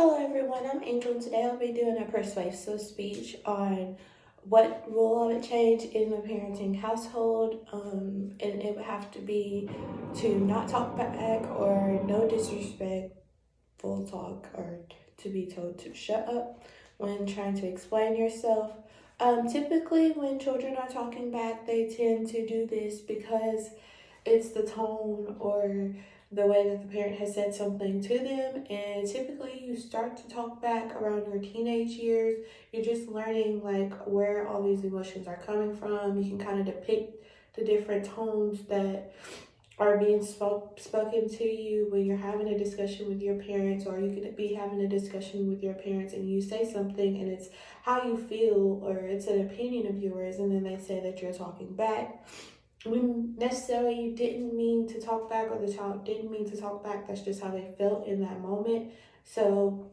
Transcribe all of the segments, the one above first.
Hello everyone, I'm Angel and today I'll be doing a persuasive speech on what rule I would change in the parenting household. And it would have to be to not talk back or no disrespectful talk or to be told to shut up when trying to explain yourself. Typically when children are talking back, they tend to do this because it's the tone or the way that the parent has said something to them. And typically you start to talk back around your teenage years. You're just learning like where all these emotions are coming from. You can kind of depict the different tones that are being spoken to you when you're having a discussion with your parents, or you could be having a discussion with your parents and you say something and it's how you feel or it's an opinion of yours, and then they say that you're talking back when necessarily you didn't mean to talk back or the child didn't mean to talk back. That's just how they felt in that moment. So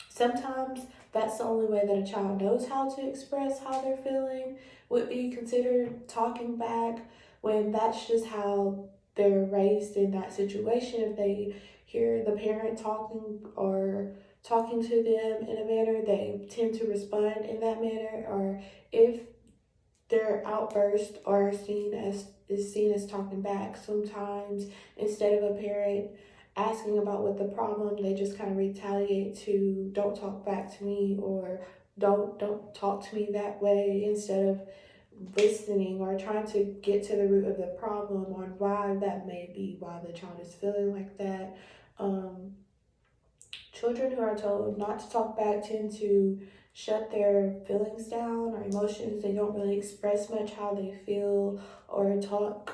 sometimes that's the only way that a child knows how to express how they're feeling, would be considered talking back, when that's just how they're raised in that situation. If they hear the parent talking or talking to them in a manner, they tend to respond in that manner. Or if their outbursts are seen as talking back. Sometimes instead of a parent asking about what the problem, they just kind of retaliate to don't talk back to me, or don't talk to me that way, instead of listening or trying to get to the root of the problem on why that may be, why the child is feeling like that. um, Children who are told not to talk back tend to shut their feelings down or emotions. They don't really express much how they feel or talk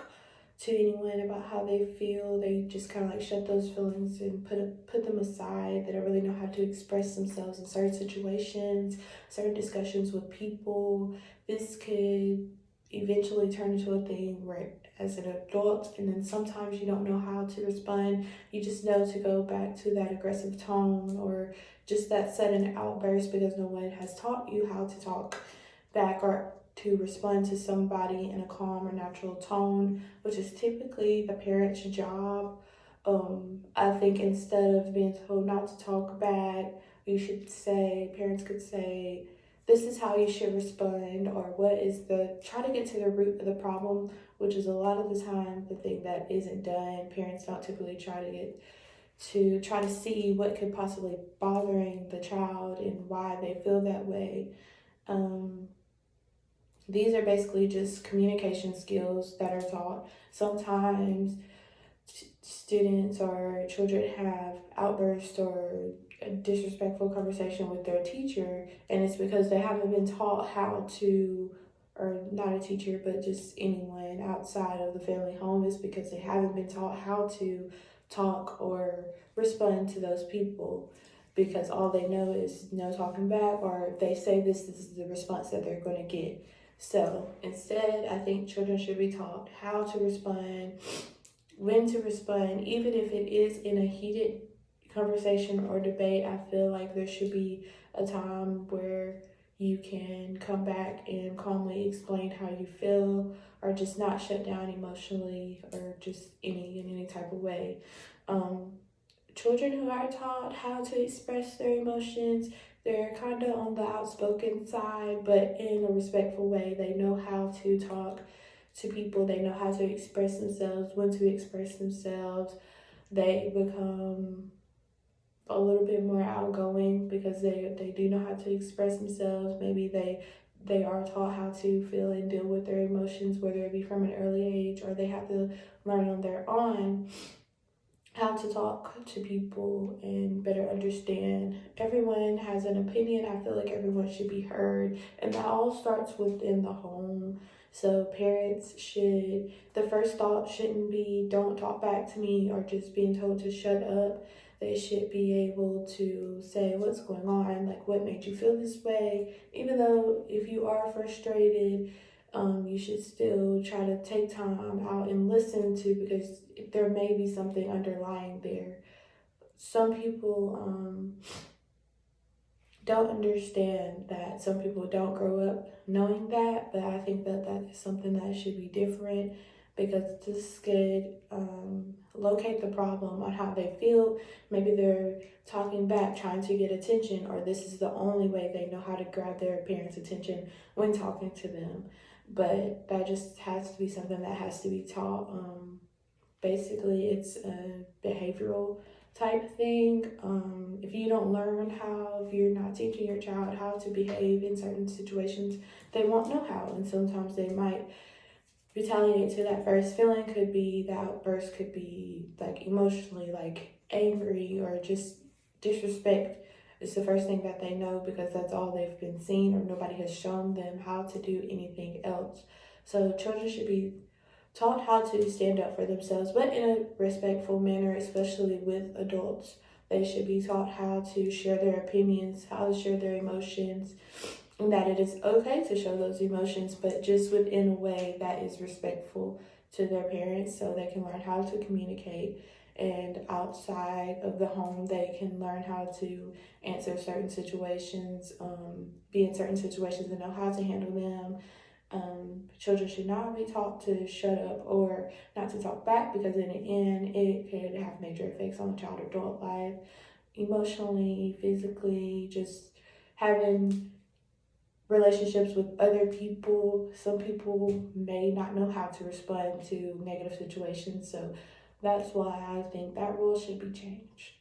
to anyone about how they feel. They just kind of like shut those feelings and put them aside. They don't really know how to express themselves in certain situations, certain discussions with people. This could eventually turn into a thing where as an adult, and then sometimes you don't know how to respond. You just know to go back to that aggressive tone or just that sudden outburst because no one has taught you how to talk back or to respond to somebody in a calm or natural tone, which is typically the parent's job. I think instead of being told not to talk back, parents could say, this is how you should respond, or try to get to the root of the problem, which is a lot of the time the thing that isn't done. Parents don't typically try to see what could possibly bothering the child and why they feel that way. Um, these are basically just communication skills that are taught. Sometimes students or children have outbursts or a disrespectful conversation with their teacher, and it's because they haven't been taught how to, or not a teacher, but just anyone outside of the family home, is because they haven't been taught how to talk or respond to those people, because all they know is no talking back, or if they say this is the response that they're going to get. So instead, I think children should be taught how to respond, when to respond, even if it is in a heated conversation or debate. I feel like there should be a time where you can come back and calmly explain how you feel, or just not shut down emotionally, or just in any type of way. Um, Children who are taught how to express their emotions, they're kind of on the outspoken side, but in a respectful way. They know how to talk to people, they know how to express themselves, when to express themselves. They become a little bit more outgoing because they do know how to express themselves. Maybe they are taught how to feel and deal with their emotions, whether it be from an early age or they have to learn on their own how to talk to people and better understand. Everyone has an opinion. I feel like everyone should be heard, and that all starts within the home. So the first thought shouldn't be don't talk back to me or just being told to shut up. They should be able to say what's going on, like what made you feel this way. Even though if you are frustrated, you should still try to take time out and listen to, because there may be something underlying there. Some people don't understand that. Some people don't grow up knowing that, but I think that that is something that should be different. because this could locate the problem on how they feel. Maybe they're talking back, trying to get attention, or this is the only way they know how to grab their parents' attention when talking to them. But that just has to be something that has to be taught. Basically, it's a behavioral type thing. If you don't learn how, if you're not teaching your child how to behave in certain situations, they won't know how. And sometimes they might retaliate to that first feeling. Could be the outburst, could be like emotionally like angry or just disrespect. It's the first thing that they know because that's all they've been seen, or nobody has shown them how to do anything else. So children should be taught how to stand up for themselves, but in a respectful manner, especially with adults. They should be taught how to share their opinions, how to share their emotions, and that it is okay to show those emotions, but just within a way that is respectful to their parents so they can learn how to communicate. And outside of the home, they can learn how to answer certain situations, be in certain situations and know how to handle them. Children should not be taught to shut up or not to talk back, because in the end, it could have major effects on the child or adult life, emotionally, physically, just having relationships with other people. Some people may not know how to respond to negative situations, so that's why I think that rule should be changed.